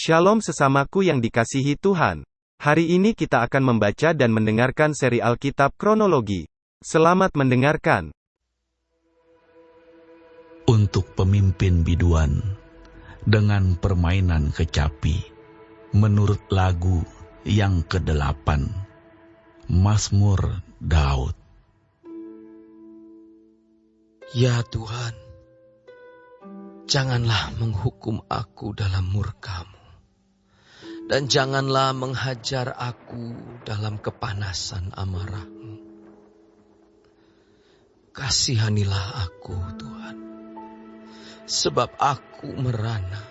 Shalom sesamaku yang dikasihi Tuhan. Hari ini kita akan membaca dan mendengarkan seri Alkitab Kronologi. Selamat mendengarkan. Untuk pemimpin biduan, dengan permainan kecapi, menurut lagu yang ke-8, Mazmur Daud. Ya Tuhan, janganlah menghukum aku dalam murka-Mu, dan janganlah menghajar aku dalam kepanasan amarah-Mu. Kasihanilah aku, Tuhan, sebab aku merana.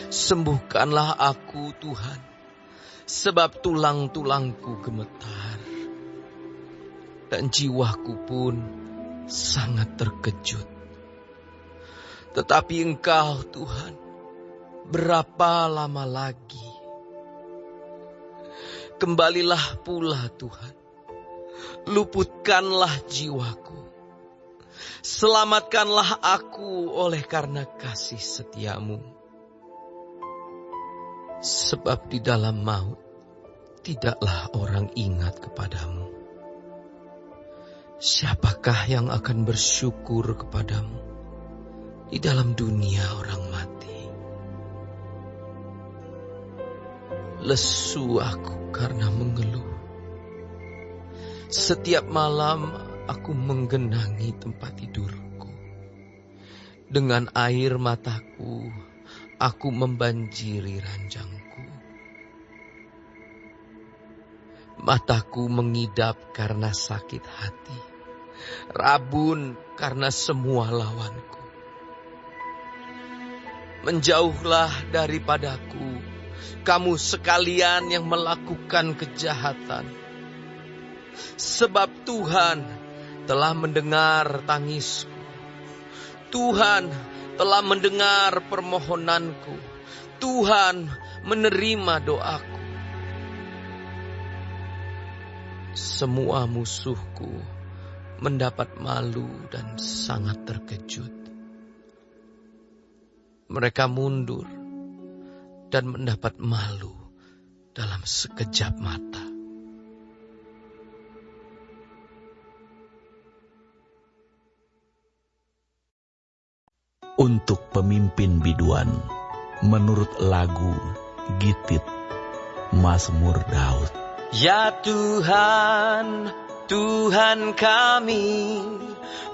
Sembuhkanlah aku, Tuhan, sebab tulang-tulangku gemetar, dan jiwaku pun sangat terkejut. Tetapi Engkau, Tuhan, berapa lama lagi? Kembalilah pula, Tuhan, luputkanlah jiwaku. Selamatkanlah aku oleh karena kasih setia-Mu. Sebab di dalam maut tidaklah orang ingat kepadamu. Siapakah yang akan bersyukur kepadamu di dalam dunia orang mati? Lesu aku karena mengeluh. Setiap malam aku menggenangi tempat tidurku. Dengan air mataku, aku membanjiri ranjangku. Mataku mengidap karena sakit hati, rabun karena semua lawanku. Menjauhlah daripadaku, kamu sekalian yang melakukan kejahatan. Sebab Tuhan telah mendengar tangisku. Tuhan telah mendengar permohonanku. Tuhan menerima doaku. Semua musuhku mendapat malu dan sangat terkejut. Mereka mundur dan mendapat malu dalam sekejap mata. Untuk pemimpin biduan, menurut lagu Gitit, Mazmur Daud. Ya Tuhan, Tuhan kami,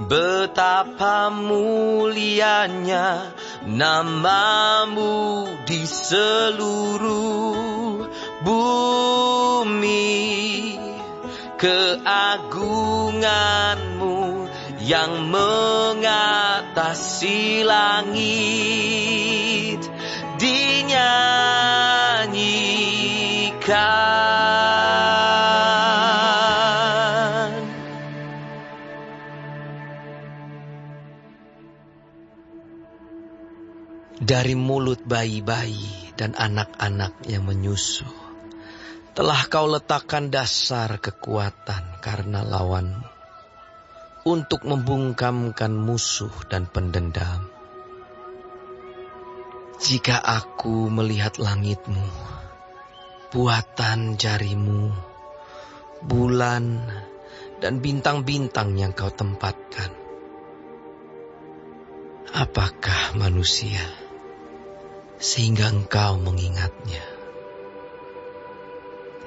betapa mulianya nama-Mu di seluruh bumi. Keagungan-Mu yang mengatasi langit dinyanyikan. Dari mulut bayi-bayi dan anak-anak yang menyusu, telah Kau letakkan dasar kekuatan karena lawan-Mu, untuk membungkamkan musuh dan pendendam. Jika aku melihat langit-Mu, buatan jari-Mu, bulan dan bintang-bintang yang Kau tempatkan, apakah manusia sehingga Engkau mengingatnya?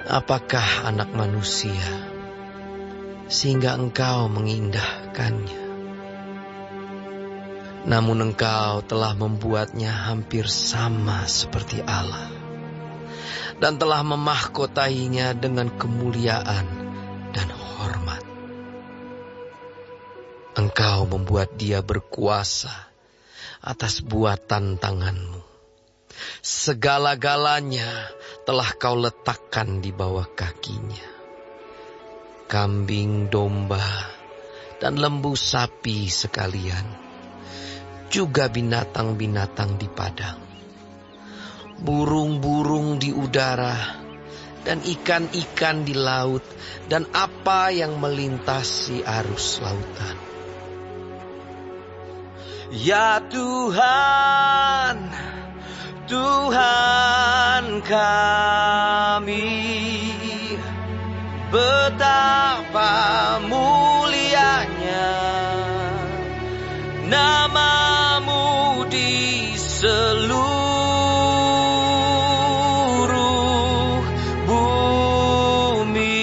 Apakah anak manusia sehingga Engkau mengindahkannya? Namun Engkau telah membuatnya hampir sama seperti Allah, dan telah memahkotainya dengan kemuliaan dan hormat. Engkau membuat dia berkuasa atas buatan tangan-Mu. Segala-galanya telah Kau letakkan di bawah kakinya. Kambing, domba, dan lembu sapi sekalian, juga binatang-binatang di padang, burung-burung di udara, dan ikan-ikan di laut, dan apa yang melintasi arus lautan. Ya Tuhan, Tuhan kami, betapa mulianya nama-Mu di seluruh bumi.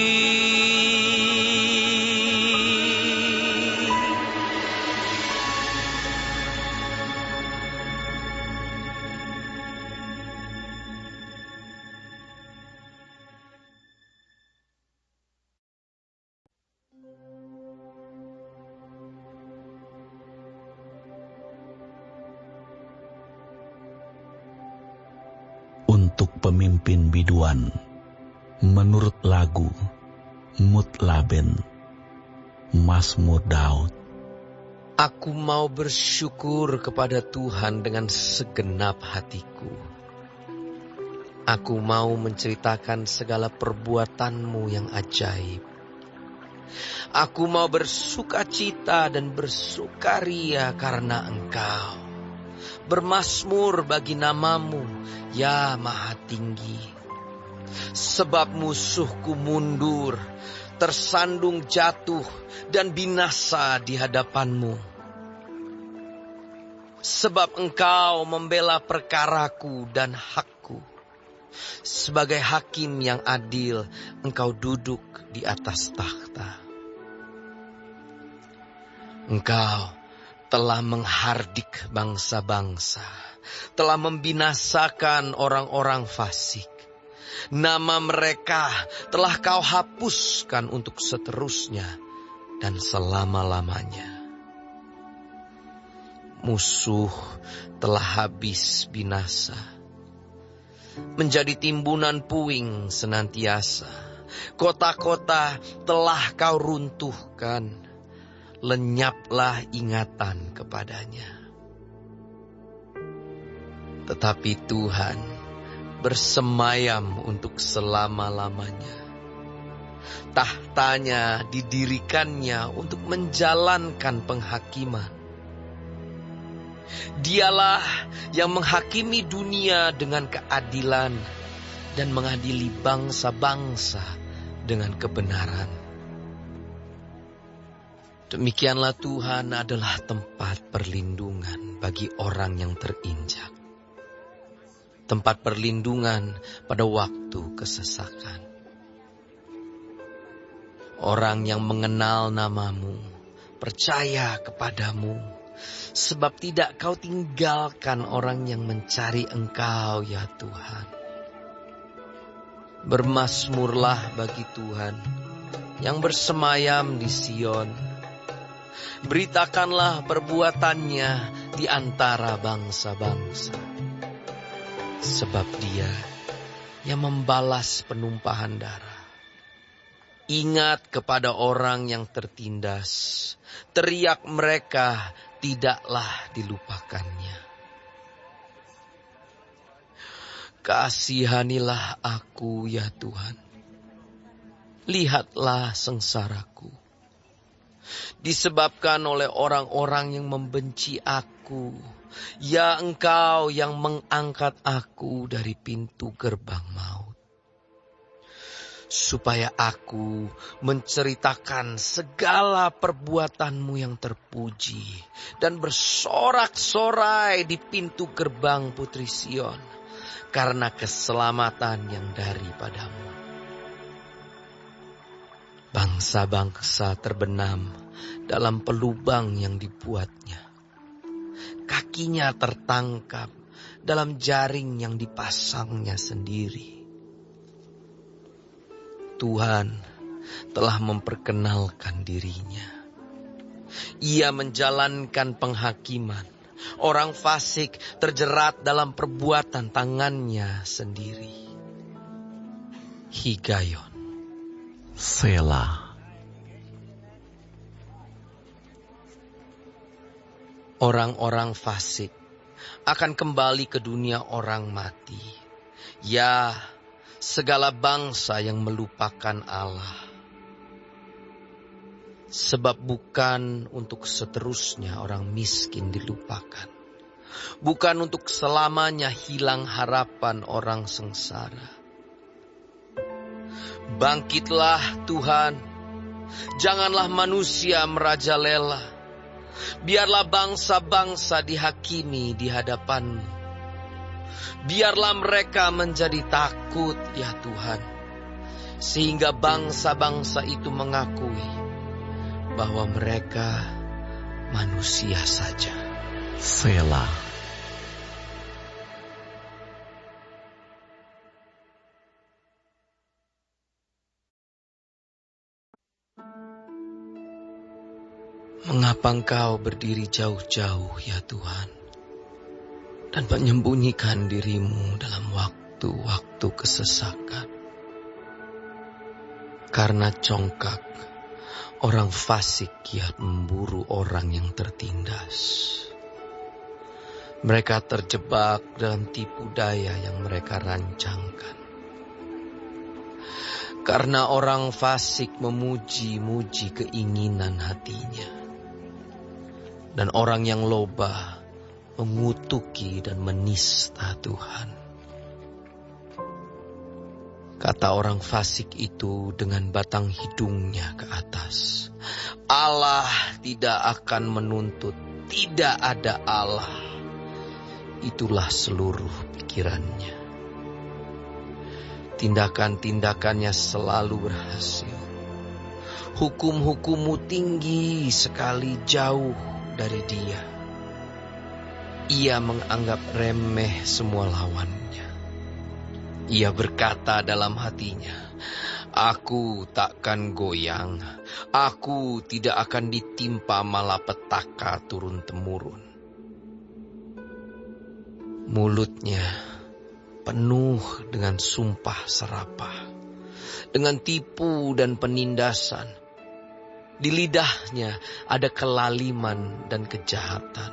Untuk pemimpin biduan, menurut lagu Mutlaben, Mazmur Daud. Aku mau bersyukur kepada Tuhan dengan segenap hatiku. Aku mau menceritakan segala perbuatan-Mu yang ajaib. Aku mau bersukacita dan bersukaria karena Engkau. Bermazmur bagi nama-Mu, ya Maha Tinggi. Sebab musuhku mundur, tersandung jatuh dan binasa di hadapan-Mu. Sebab Engkau membela perkaraku dan hakku. Sebagai hakim yang adil, Engkau duduk di atas takhta. Engkau telah menghardik bangsa-bangsa, telah membinasakan orang-orang fasik. Nama mereka telah Kau hapuskan untuk seterusnya dan selama-lamanya. Musuh telah habis binasa, menjadi timbunan puing senantiasa. Kota-kota telah Kau runtuhkan, lenyaplah ingatan kepadanya. Tetapi Tuhan bersemayam untuk selama-lamanya. Tahtanya didirikannya untuk menjalankan penghakiman. Dialah yang menghakimi dunia dengan keadilan dan mengadili bangsa-bangsa dengan kebenaran. Demikianlah Tuhan adalah tempat perlindungan bagi orang yang terinjak. Tempat perlindungan pada waktu kesesakan. Orang yang mengenal nama-Mu, percaya kepada-Mu, sebab tidak Kau tinggalkan orang yang mencari Engkau, ya Tuhan. Bermazmurlah bagi Tuhan yang bersemayam di Sion. Beritakanlah perbuatannya di antara bangsa-bangsa. Sebab Dia yang membalas penumpahan darah. Ingat kepada orang yang tertindas. Teriak mereka, tidaklah dilupakannya. Kasihanilah aku, ya Tuhan. Lihatlah sengsaraku. Disebabkan oleh orang-orang yang membenci aku. Ya Engkau yang mengangkat aku dari pintu gerbang maut. Supaya aku menceritakan segala perbuatan-Mu yang terpuji. Dan bersorak-sorai di pintu gerbang Putri Sion. Karena keselamatan yang daripada-Mu. Bangsa-bangsa terbenam dalam pelubang yang dibuatnya. Kakinya tertangkap dalam jaring yang dipasangnya sendiri. Tuhan telah memperkenalkan diri-Nya. Ia menjalankan penghakiman. Orang fasik terjerat dalam perbuatan tangannya sendiri. Higayon. Selah. Orang-orang fasik akan kembali ke dunia orang mati. Ya, segala bangsa yang melupakan Allah. Sebab bukan untuk seterusnya orang miskin dilupakan. bukan untuk selamanya hilang harapan orang sengsara. Bangkitlah Tuhan, janganlah manusia merajalela. Biarlah bangsa-bangsa dihakimi di hadapan-Mu. Biarlah mereka menjadi takut ya Tuhan, sehingga bangsa-bangsa itu mengakui bahwa mereka manusia saja. Selah. Mengapa Engkau berdiri jauh-jauh ya Tuhan, dan menyembunyikan diri-Mu dalam waktu-waktu kesesakan? Karena congkak, orang fasik kiat memburu orang yang tertindas. Mereka terjebak dalam tipu daya yang mereka rancangkan. Karena orang fasik memuji-muji keinginan hatinya. Dan orang yang loba mengutuki dan menista Tuhan. Kata orang fasik itu dengan batang hidungnya ke atas, Allah tidak akan menuntut, tidak ada Allah. Itulah seluruh pikirannya. Tindakan-tindakannya selalu berhasil. Hukum-hukum-Mu tinggi sekali jauh dari dia. Ia menganggap remeh semua lawannya. Ia berkata dalam hatinya, aku takkan goyang, aku tidak akan ditimpa malapetaka turun-temurun. Mulutnya penuh dengan sumpah serapah, dengan tipu dan penindasan. Di lidahnya ada kelaliman dan kejahatan.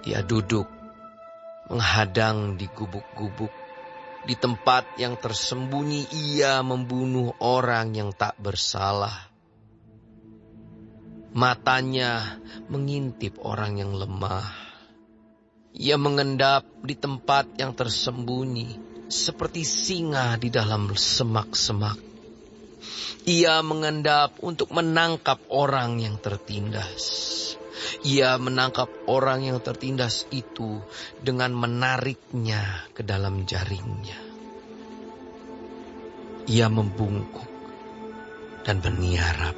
Dia duduk menghadang di gubuk-gubuk. Di tempat yang tersembunyi ia membunuh orang yang tak bersalah. Matanya mengintip orang yang lemah. Ia mengendap di tempat yang tersembunyi seperti singa di dalam semak-semak. Ia mengendap untuk menangkap orang yang tertindas. Ia menangkap orang yang tertindas itu dengan menariknya ke dalam jaringnya. Ia membungkuk dan berniarap.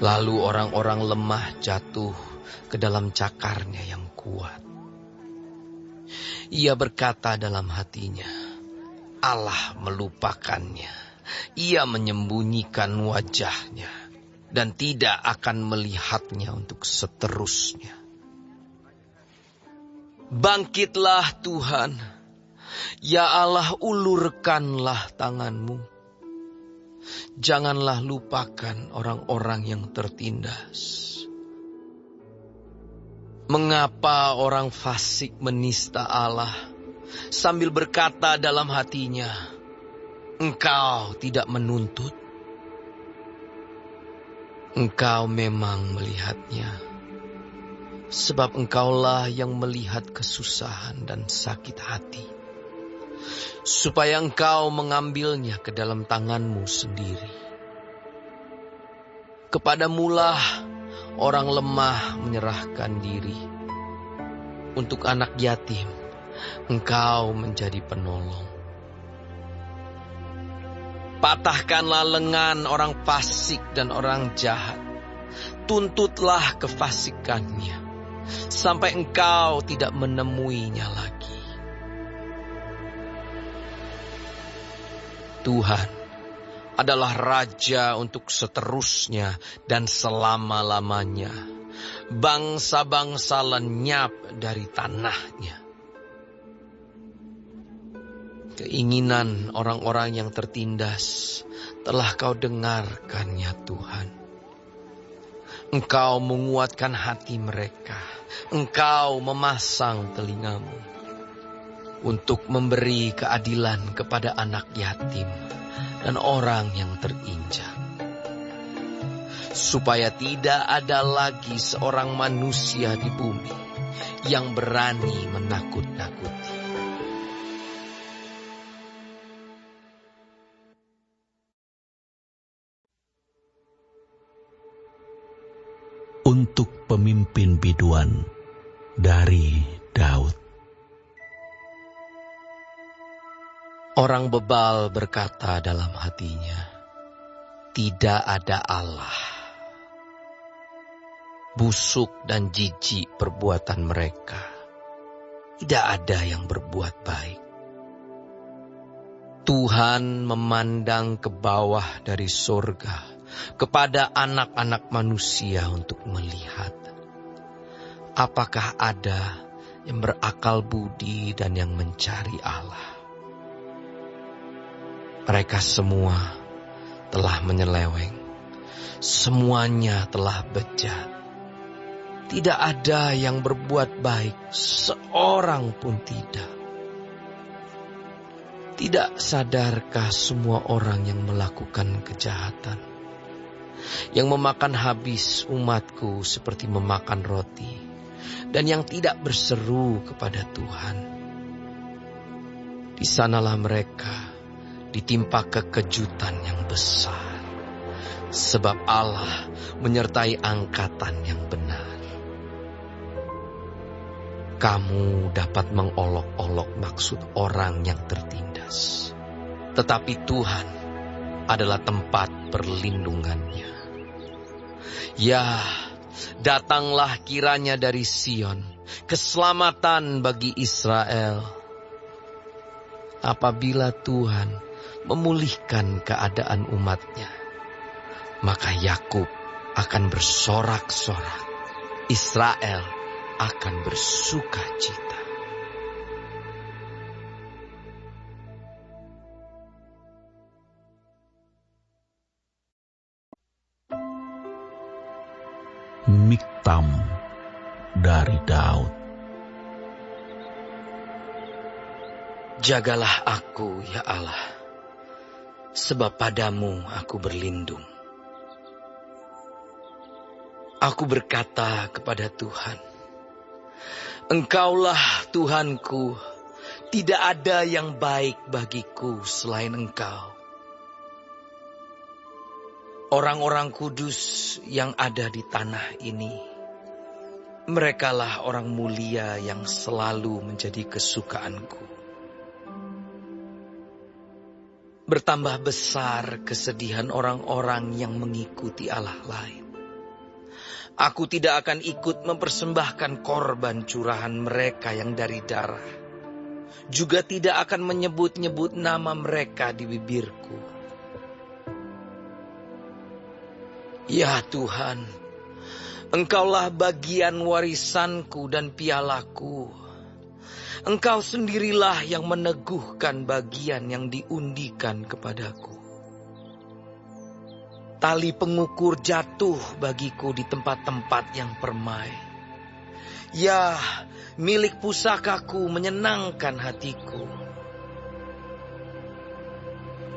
Lalu orang-orang lemah jatuh ke dalam cakarnya yang kuat. Ia berkata dalam hatinya, Allah melupakannya. Ia menyembunyikan wajahnya dan tidak akan melihatnya untuk seterusnya. Bangkitlah Tuhan, ya Allah, ulurkanlah tangan-Mu. Janganlah lupakan orang-orang yang tertindas. Mengapa orang fasik menista Allah sambil berkata dalam hatinya, Engkau tidak menuntut? Engkau memang melihatnya, sebab Engkaulah yang melihat kesusahan dan sakit hati, supaya Engkau mengambilnya ke dalam tangan-Mu sendiri. Kepadamulah orang lemah menyerahkan diri. Untuk anak yatim, Engkau menjadi penolong. Patahkanlah lengan orang fasik dan orang jahat. Tuntutlah kefasikannya, sampai Engkau tidak menemuinya lagi. Tuhan adalah Raja untuk seterusnya dan selama-lamanya. Bangsa-bangsa lenyap dari tanahnya. Keinginan orang-orang yang tertindas telah Kau dengarkan ya Tuhan. Engkau menguatkan hati mereka. Engkau memasang telinga-Mu untuk memberi keadilan kepada anak yatim dan orang yang terinjak. supaya tidak ada lagi seorang manusia di bumi yang berani menakut-nakuti. Untuk pemimpin biduan dari Daud. Orang bebal berkata dalam hatinya, tidak ada Allah. Busuk dan jijik perbuatan mereka. Tidak ada yang berbuat baik. Tuhan memandang ke bawah dari surga kepada anak-anak manusia untuk melihat apakah ada yang berakal budi dan yang mencari Allah. Mereka semua telah menyeleweng, semuanya telah bejat. Tidak ada yang berbuat baik, seorang pun tidak. Tidak sadarkah semua orang yang melakukan kejahatan, yang memakan habis umatku seperti memakan roti, dan yang tidak berseru kepada Tuhan? Di sanalah mereka ditimpa kekejutan yang besar, sebab Allah menyertai angkatan yang benar. Kamu dapat mengolok-olok maksud orang yang tertindas, tetapi Tuhan adalah tempat perlindungannya. Ya, datanglah kiranya dari Sion, keselamatan bagi Israel. Apabila Tuhan memulihkan keadaan umatnya, maka Yakub akan bersorak-sorak, Israel akan bersuka cita. Miktam dari Daud. Jagalah aku, ya Allah, sebab padamu aku berlindung. Aku berkata kepada Tuhan, Engkaulah Tuhanku, tidak ada yang baik bagiku selain Engkau. Orang-orang kudus yang ada di tanah ini, merekalah orang mulia yang selalu menjadi kesukaanku. Bertambah besar kesedihan orang-orang yang mengikuti Allah lain. Aku tidak akan ikut mempersembahkan korban curahan mereka yang dari darah. Juga tidak akan menyebut-nyebut nama mereka di bibirku. Ya Tuhan, Engkaulah bagian warisanku dan pialaku. Engkau sendirilah yang meneguhkan bagian yang diundikan kepadaku. Tali pengukur jatuh bagiku di tempat-tempat yang permai. Ya, milik pusakaku menyenangkan hatiku.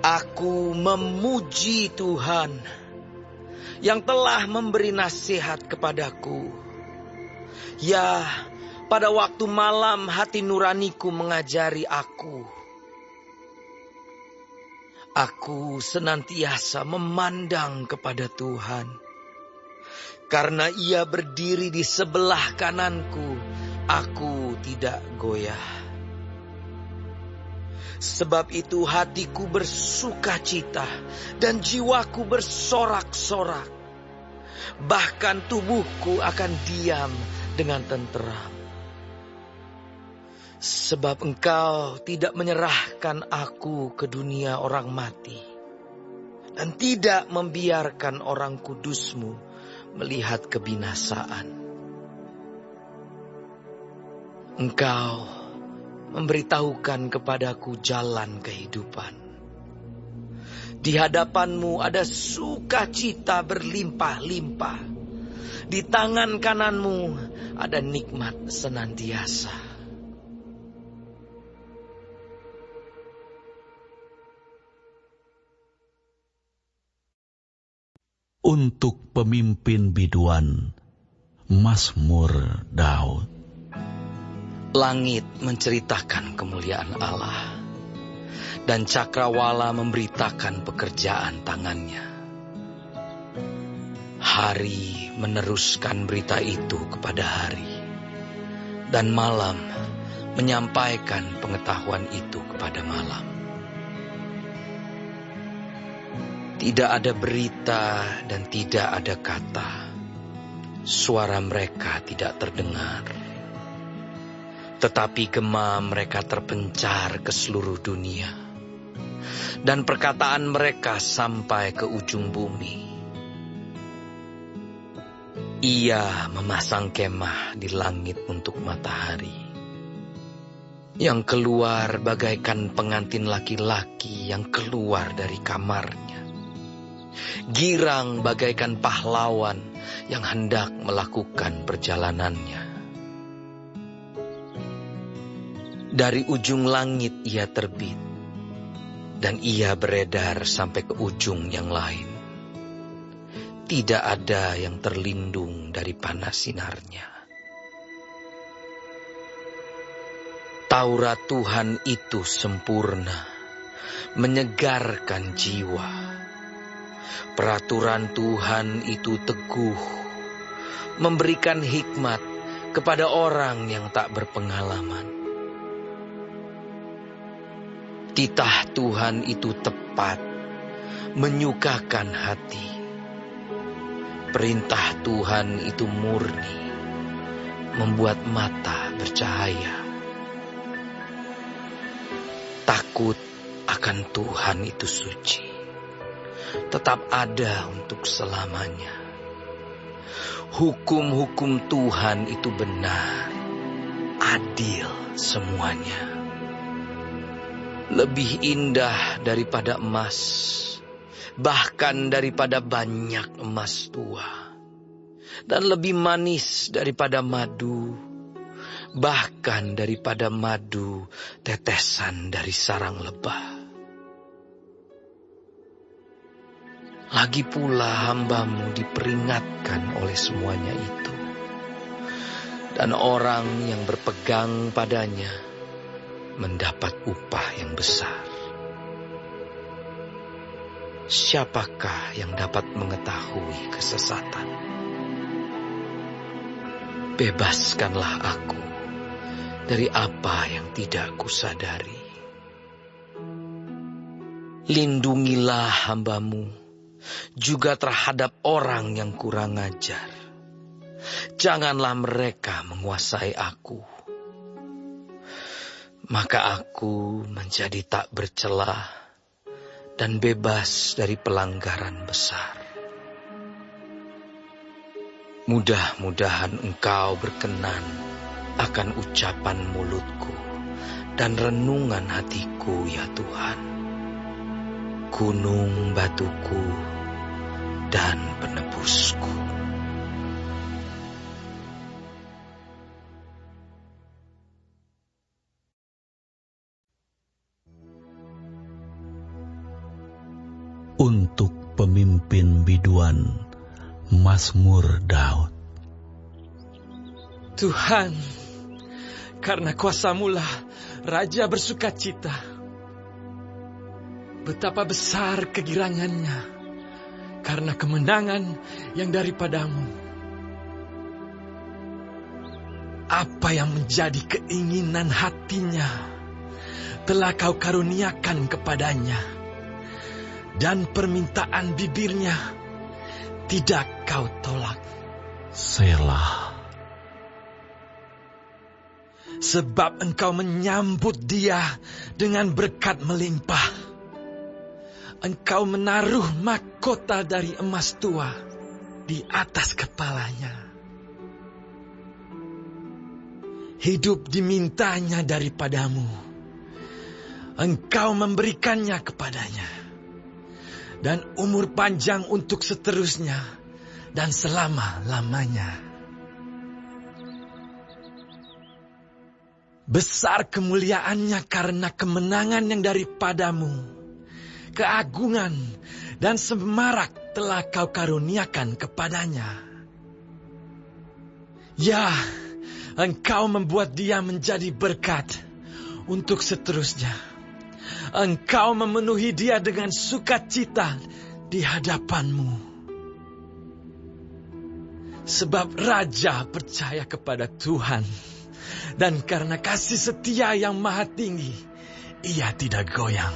Aku memuji Tuhan yang telah memberi nasihat kepadaku. Ya, pada waktu malam hati nuraniku mengajari aku. Aku senantiasa memandang kepada Tuhan. Karena Ia berdiri di sebelah kananku, aku tidak goyah. Sebab itu hatiku bersukacita dan jiwaku bersorak-sorak. Bahkan tubuhku akan diam dengan tenteram. Sebab Engkau tidak menyerahkan aku ke dunia orang mati, dan tidak membiarkan orang kudus-Mu melihat kebinasaan. Engkau memberitahukan kepadaku jalan kehidupan. Di hadapan-Mu ada sukacita berlimpah-limpah. Di tangan kanan-Mu ada nikmat senantiasa. Untuk pemimpin biduan, Mazmur Daud. Langit menceritakan kemuliaan Allah, dan cakrawala memberitakan pekerjaan tangannya. Hari meneruskan berita itu kepada hari, dan malam menyampaikan pengetahuan itu kepada malam. Tidak ada berita dan tidak ada kata. Suara mereka tidak terdengar. Tetapi gema mereka terpencar ke seluruh dunia. Dan perkataan mereka sampai ke ujung bumi. Ia memasang kemah di langit untuk matahari, yang keluar bagaikan pengantin laki-laki yang keluar dari kamarnya. Girang bagaikan pahlawan yang hendak melakukan perjalanannya. Dari ujung langit ia terbit, dan ia beredar sampai ke ujung yang lain. Tidak ada yang terlindung dari panas sinarnya. Taurat Tuhan itu sempurna, menyegarkan jiwa. Peraturan Tuhan itu teguh, memberikan hikmat kepada orang yang tak berpengalaman. Titah Tuhan itu tepat, menyukakan hati. Perintah Tuhan itu murni, membuat mata bercahaya. Takut akan Tuhan itu suci, tetap ada untuk selamanya. Hukum-hukum Tuhan itu benar, adil semuanya. Lebih indah daripada emas, bahkan daripada banyak emas tua. Dan lebih manis daripada madu, bahkan daripada madu tetesan dari sarang lebah. Lagi pula hambamu diperingatkan oleh semuanya itu. Dan orang yang berpegang padanya mendapat upah yang besar. Siapakah yang dapat mengetahui kesesatan? Bebaskanlah aku dari apa yang tidak kusadari. Lindungilah hambamu juga terhadap orang yang kurang ajar. Janganlah mereka menguasai aku. Maka aku menjadi tak bercelah dan bebas dari pelanggaran besar. Mudah-mudahan Engkau berkenan akan ucapan mulutku dan renungan hatiku, ya Tuhan. Gunung batuku dan penebusku. Untuk pemimpin biduan, Mazmur Daud. Tuhan, karena kuasa-Mulah Raja bersuka cita. Betapa besar kegirangannya karena kemenangan yang daripadamu. Apa yang menjadi keinginan hatinya telah Kau karuniakan kepadanya, dan permintaan bibirnya tidak Kau tolak. Selah. Sebab Engkau menyambut dia dengan berkat melimpah. Engkau menaruh mahkota dari emas tua di atas kepalanya. Hidup dimintanya daripadamu. Engkau memberikannya kepadanya. Dan umur panjang untuk seterusnya dan selama-lamanya. Besar kemuliaannya karena kemenangan yang daripadamu. Keagungan dan semarak telah kau karuniakan kepadanya. Ya, Engkau membuat dia menjadi berkat untuk seterusnya. Engkau memenuhi dia dengan sukacita di hadapan-Mu. Sebab Raja percaya kepada Tuhan, dan karena kasih setia yang maha tinggi, ia tidak goyang.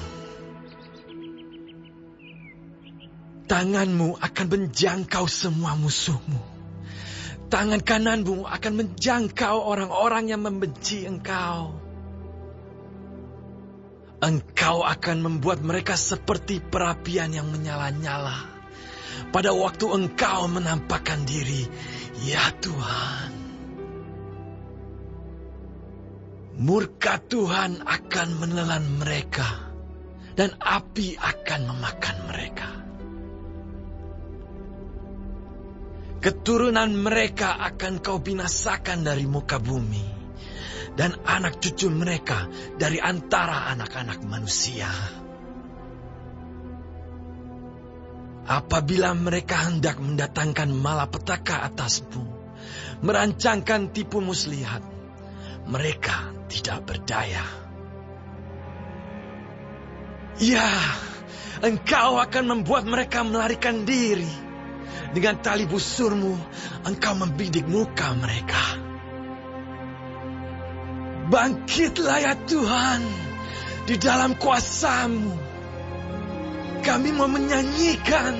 Tangan-Mu akan menjangkau semua musuh-Mu. Tangan kanan-Mu akan menjangkau orang-orang yang membenci Engkau. Engkau akan membuat mereka seperti perapian yang menyala-nyala pada waktu Engkau menampakkan diri, ya Tuhan. Murka Tuhan akan menelan mereka, dan api akan memakan mereka. Keturunan mereka akan Kau binasakan dari muka bumi, dan anak cucu mereka dari antara anak-anak manusia. Apabila mereka hendak mendatangkan malapetaka atas-Mu, merancangkan tipu muslihat, mereka tidak berdaya. Ya, Engkau akan membuat mereka melarikan diri. Dengan tali busur-Mu, Engkau membidik muka mereka. Bangkitlah ya Tuhan, di dalam kuasa-Mu. Kami mau menyanyikan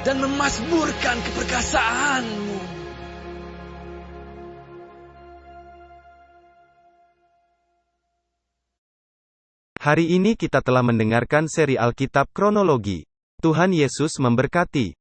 dan memazmurkan keperkasaan-Mu. Hari ini kita telah mendengarkan seri Alkitab Kronologi. Tuhan Yesus memberkati.